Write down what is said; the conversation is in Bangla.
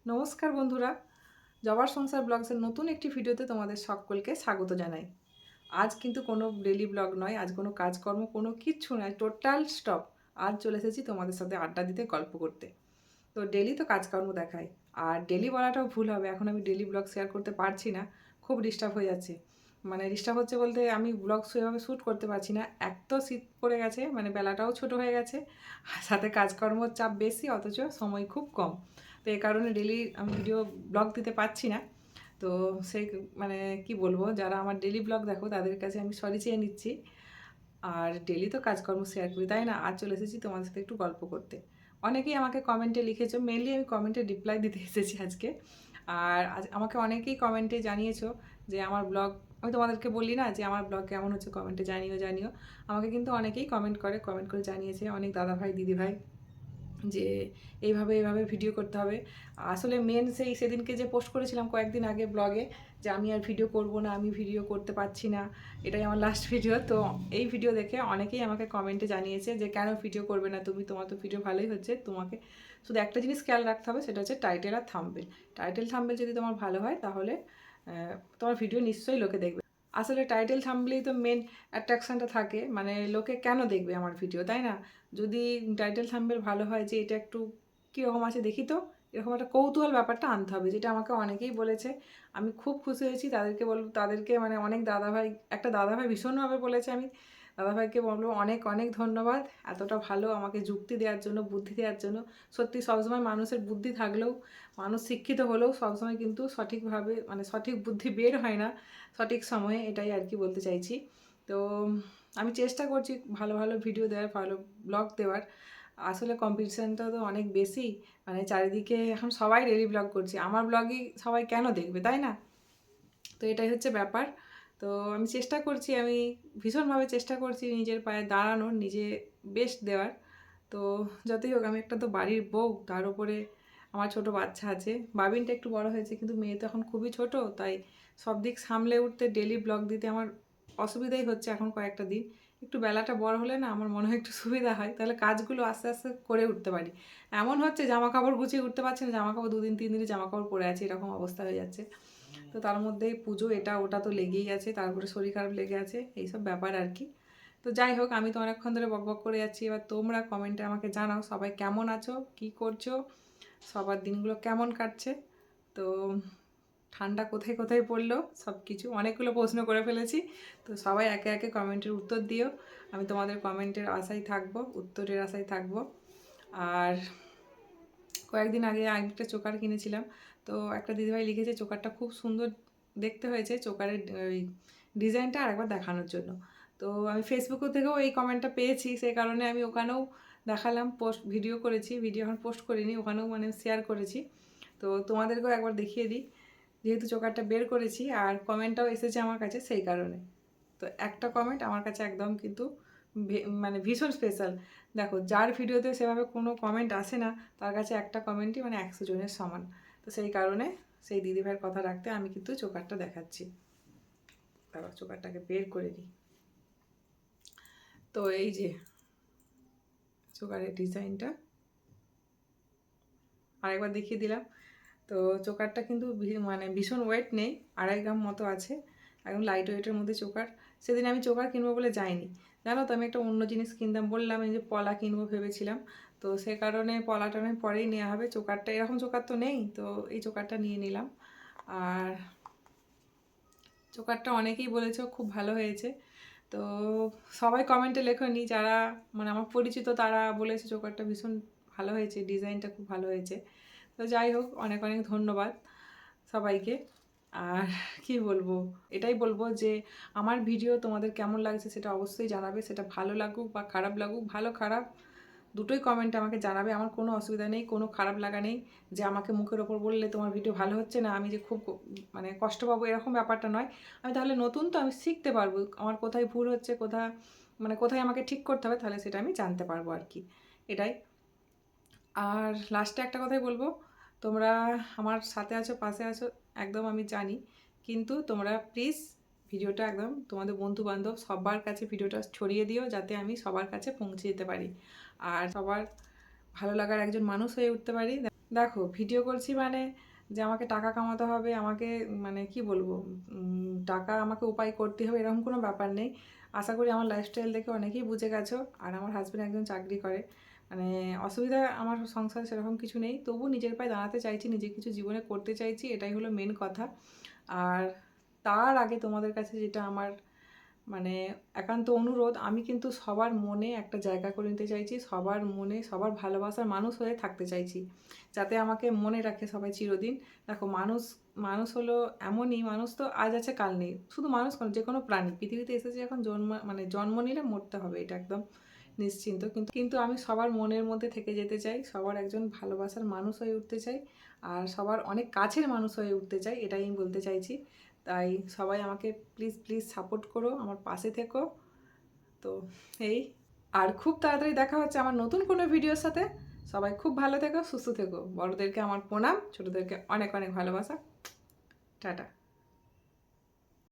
নমস্কার বন্ধুরা, জবার সংসার ব্লগসের নতুন একটি ভিডিওতে তোমাদের সকলকে স্বাগত জানাই। আজ কিন্তু কোনো ডেলি ব্লগ নয়, আজ কোনো কাজকর্ম কোনো কিচ্ছু নয়, টোটাল স্টপ। আজ চলে এসেছি তোমাদের সাথে আড্ডা দিতে, গল্প করতে। তো ডেলি তো কাজকর্ম দেখায়, আর ডেলি বলাটাও ভুল হবে, এখন আমি ডেলি ব্লগ শেয়ার করতে পারছি না, খুব ডিস্টার্ব হয়ে যাচ্ছে। মানে ডিস্টার্ব হচ্ছে বলতে আমি ব্লগ সেভাবে শ্যুট করতে পারছি না, এক তো শীত পড়ে গেছে, মানে বেলাটাও ছোট হয়ে গেছে, আর সাথে কাজকর্মর চাপ বেশি, অথচ সময় খুব কম। তো এই কারণে ডেলি আমি ভিডিও ব্লগ দিতে পারছি না। তো সেই মানে কি বলবো, যারা আমার ডেলি ব্লগ দেখো তাদের কাছে আমি সরি চেয়ে নিচ্ছি। আর ডেলি তো কাজকর্ম শেয়ার করি, তাই না? আজ চলে এসেছি তোমাদের সাথে একটু গল্প করতে। অনেকেই আমাকে কমেন্টে লিখেছো, মেনলি আমি কমেন্টে রিপ্লাই দিতে এসেছি আজকে। আর আজ আমাকে অনেকেই কমেন্টে জানিয়েছো যে আমার ব্লগ, আমি তোমাদেরকে বলি না যে আমার ব্লগ কেমন হচ্ছে, কমেন্টে জানিও জানিও। আমাকে কিন্তু অনেকেই কমেন্ট করে জানিয়েছে, অনেক দাদাভাই দিদিভাই, যে এইভাবে এইভাবে ভিডিও করতে হবে। আসলে মেন সেদিনকে যে পোস্ট করেছিলাম কয়েকদিন আগে ব্লগে, যে আমি আর ভিডিও করব না, আমি ভিডিও করতে পারছি না, এটাই আমার লাস্ট ভিডিও। তো এই ভিডিও দেখে অনেকেই আমাকে কমেন্টে জানিয়েছে যে কেন ভিডিও করবে না তুমি, তোমার তো ভিডিও ভালোই হচ্ছে। তোমাকে শুধু একটা জিনিস খেয়াল রাখতে হবে, সেটা হচ্ছে টাইটেল আর থাম্বনেল। টাইটেল থাম্বনেল যদি তোমার ভালো হয় তাহলে তোমার ভিডিও নিশ্চয়ই লোকে দেখবে। আসলে টাইটেল থাম্বনেলেই তো মেন অ্যাট্রাকশানটা থাকে, মানে লোকে কেন দেখবে আমার ভিডিও, তাই না? যদি টাইটেল থাম্বনেল ভালো হয় যে এটা একটু কীরকম আছে দেখি তো, এরকম একটা কৌতূহল ব্যাপারটা আনতে হবে, যেটা আমাকে অনেকেই বলেছে। আমি খুব খুশি হয়েছি, তাদেরকে মানে অনেক দাদাভাই, একটা দাদাভাই ভীষণভাবে বলেছে, আমি দাদাভাইকে বলবো অনেক অনেক ধন্যবাদ এতটা ভালো আমাকে যুক্তি দেওয়ার জন্য, বুদ্ধি দেওয়ার জন্য। সত্যি সবসময় মানুষের বুদ্ধি থাকলেও, মানুষ শিক্ষিত হলেও সবসময় কিন্তু সঠিকভাবে মানে সঠিক বুদ্ধি বের হয় না সঠিক সময়ে, এটাই আর কি বলতে চাইছি। তো আমি চেষ্টা করছি ভালো ভালো ভিডিও দেওয়ার, ভালো ব্লগ দেওয়ার। আসলে কম্পিটিশানটা তো অনেক বেশি, মানে চারিদিকে এখন সবাই ডেলি ব্লগ করছে, আমার ব্লগই সবাই কেন দেখবে, তাই না? তো এটাই হচ্ছে ব্যাপার। তো আমি চেষ্টা করছি, আমি ভীষণভাবে চেষ্টা করছি নিজের পায়ে দাঁড়ানোর, নিজে বেস্ট দেওয়ার। তো যতই হোক, আমি একটা তো বাড়ির বউ, তার উপরে আমার ছোট বাচ্চা আছে। বাবিনটা একটু বড় হয়েছে, কিন্তু মেয়ে তো এখন খুবই ছোট, তাই সব দিক সামলে উঠতে ডেলি ব্লগ দিতে আমার অসুবিধাই হচ্ছে এখন কয়েকটা দিন। একটু বেলাটা বড় হলে না আমার মনে হয় একটু সুবিধা হয়, তাহলে কাজগুলো আস্তে আস্তে করে উঠতে পারি। এমন হচ্ছে জামা কাপড় গুছিয়ে উঠতে পারছি না, জামা কাপড় 2 দিন 3 দিনের জামা কাপড় পরে আছে, এরকম অবস্থা হয়ে যাচ্ছে। তো তার মধ্যেই পুজো, এটা ওটা তো লেগেই আছে, তারপরে শরীর খারাপ লেগে আছে, এইসব ব্যাপার আর কি। তো যাই হোক, আমি তো অনেকক্ষণ ধরে বকবক করে যাচ্ছি, এবার তোমরা কমেন্টে আমাকে জানাও সবাই কেমন আছো, কি করছো, সবার দিনগুলো কেমন কাটছে। তো ঠান্ডা কোথায় কোথায় পড়লো, সব কিছু অনেকগুলো প্রশ্ন করে ফেলেছি। তো সবাই একে একে কমেন্টের উত্তর দিও, আমি তোমাদের কমেন্টের আশায় থাকবো, উত্তরের আশায় থাকবো। আর কয়েকদিন আগে একটা চোকার কিনেছিলাম, তো একটা দিদিভাই লিখেছে চোকারটা খুব সুন্দর দেখতে হয়েছে, চোকারের ওই ডিজাইনটা আরেকবার দেখানোর জন্য। তো আমি ফেসবুক থেকেও এই কমেন্টটা পেয়েছি, সেই কারণে আমি ওখানেও দেখালাম, ভিডিও করেছি, ভিডিও এখন পোস্ট করিনি, ওখানেও মানে শেয়ার করেছি। তো তোমাদেরকেও একবার দেখিয়ে দিই, যেহেতু চোকারটা বের করেছি আর কমেন্টটাও এসেছে আমার কাছে, সেই কারণে। তো একটা কমেন্ট আমার কাছে একদম কিন্তু মানে ভীষণ স্পেশাল। দেখো, যার ভিডিওতে সেভাবে কোনো কমেন্ট আসে না, তার কাছে একটা কমেন্টই মানে 100 জনের সমান। তো সেই কারণে সেই দিদিভাইয়ের কথা রাখতে আমি কিন্তু চোকারটা দেখাচ্ছি। তারপর চোকারটাকে বের করে দিই। তো এই যে চোকারের ডিজাইনটা আরেকবার দেখিয়ে দিলাম। তো চোকারটা কিন্তু মানে ভীষণ ওয়েট নেই, 2.5 গ্রাম মতো আছে, একদম লাইট ওয়েটের মধ্যে চোকার। সেদিন আমি চোকার কিনবো বলে যাইনি, জানো তো, আমি একটা অন্য জিনিস কিনতাম, বললাম এই যে পলা কিনবো ভেবেছিলাম। তো সে কারণে পলাটা আমি পরেই নেওয়া হবে, চোকারটা এরকম চোকার তো নেই, তো এই চোকারটা নিয়ে নিলাম। আর চোকারটা অনেকেই বলেছে খুব ভালো হয়েছে। তো সবাই কমেন্টে লেখনি, যারা মানে আমার পরিচিত তারা বলেছে চোকারটা ভীষণ ভালো হয়েছে, ডিজাইনটা খুব ভালো হয়েছে। তো যাই হোক, অনেক অনেক ধন্যবাদ সবাইকে। আর কি বলবো, এটাই বলবো যে আমার ভিডিও তোমাদের কেমন লাগছে সেটা অবশ্যই জানাবে, সেটা ভালো লাগুক বা খারাপ লাগুক, ভালো খারাপ দুটোই কমেন্টে আমাকে জানাবে, আমার কোনো অসুবিধা নেই, কোনো খারাপ লাগা নেই। যে আমাকে মুখের ওপর বললে তোমার ভিডিও ভালো হচ্ছে না, আমি যে খুব মানে কষ্ট পাবো, এরকম ব্যাপারটা নয়। আমি তাহলে নতুন তো, আমি শিখতে পারবো আমার কোথায় ভুল হচ্ছে, মানে কোথায় আমাকে ঠিক করতে হবে, তাহলে সেটা আমি জানতে পারবো আর কি, এটাই। আর লাস্টে একটা কথাই বলবো, তোমরা আমার সাথে আছো, পাশে আছো, একদম আমি জানি, কিন্তু তোমরা প্লিজ ভিডিওটা একদম তোমাদের বন্ধুবান্ধব সবার কাছে ভিডিওটা ছড়িয়ে দিও, যাতে আমি সবার কাছে পৌঁছে যেতে পারি আর সবার ভালো লাগার একজন মানুষ হয়ে উঠতে পারি। দেখো ভিডিও করছি মানে যে আমাকে টাকা কামাতে হবে, আমাকে মানে কি বলবো, টাকা আমাকে উপায় করতে হবে এরকম কোনো ব্যাপার নেই। আশা করি আমার লাইফস্টাইল দেখে অনেকেই বুঝে গেছো। আর আমার হাজব্যান্ড একজন চাকরি করে, মানে অসুবিধা আমার সংসারে সেরকম কিছু নেই, তবু নিজের পায়ে দাঁড়াতে চাইছি, নিজে কিছু জীবনে করতে চাইছি, এটাই হলো মেন কথা। আর তার আগে তোমাদের কাছে যেটা আমার মানে একান্ত অনুরোধ, আমি কিন্তু সবার মনে একটা জায়গা করে নিতে চাইছি, সবার মনে সবার ভালোবাসার মানুষ হয়ে থাকতে চাইছি, যাতে আমাকে মনে রাখে সবাই চিরদিন। দেখো মানুষ মানুষ হলো এমনই, মানুষ তো আজ আছে কাল নেই, শুধু মানুষ কেন, যে কোনো প্রাণী পৃথিবীতে এসেছে এখন জন্ম নিলে মরতে হবে, এটা একদম নিশ্চিন্ত। কিন্তু কিন্তু আমি সবার মনের মধ্যে থেকে যেতে চাই, সবার একজন ভালোবাসার মানুষ হয়ে উঠতে চাই, আর সবার অনেক কাছের মানুষ হয়ে উঠতে চাই, এটাই আমি বলতে চাইছি। তাই সবাই আমাকে প্লিজ প্লিজ সাপোর্ট করো, আমার পাশে থেকো। তো এই, আর খুব তাড়াতাড়ি দেখা হচ্ছে আমার নতুন কোনো ভিডিওর সাথে। সবাই খুব ভালো থেকো, সুস্থ থেকো। বড়োদেরকে আমার প্রণাম, ছোটোদেরকে অনেক অনেক ভালোবাসা। টাটা।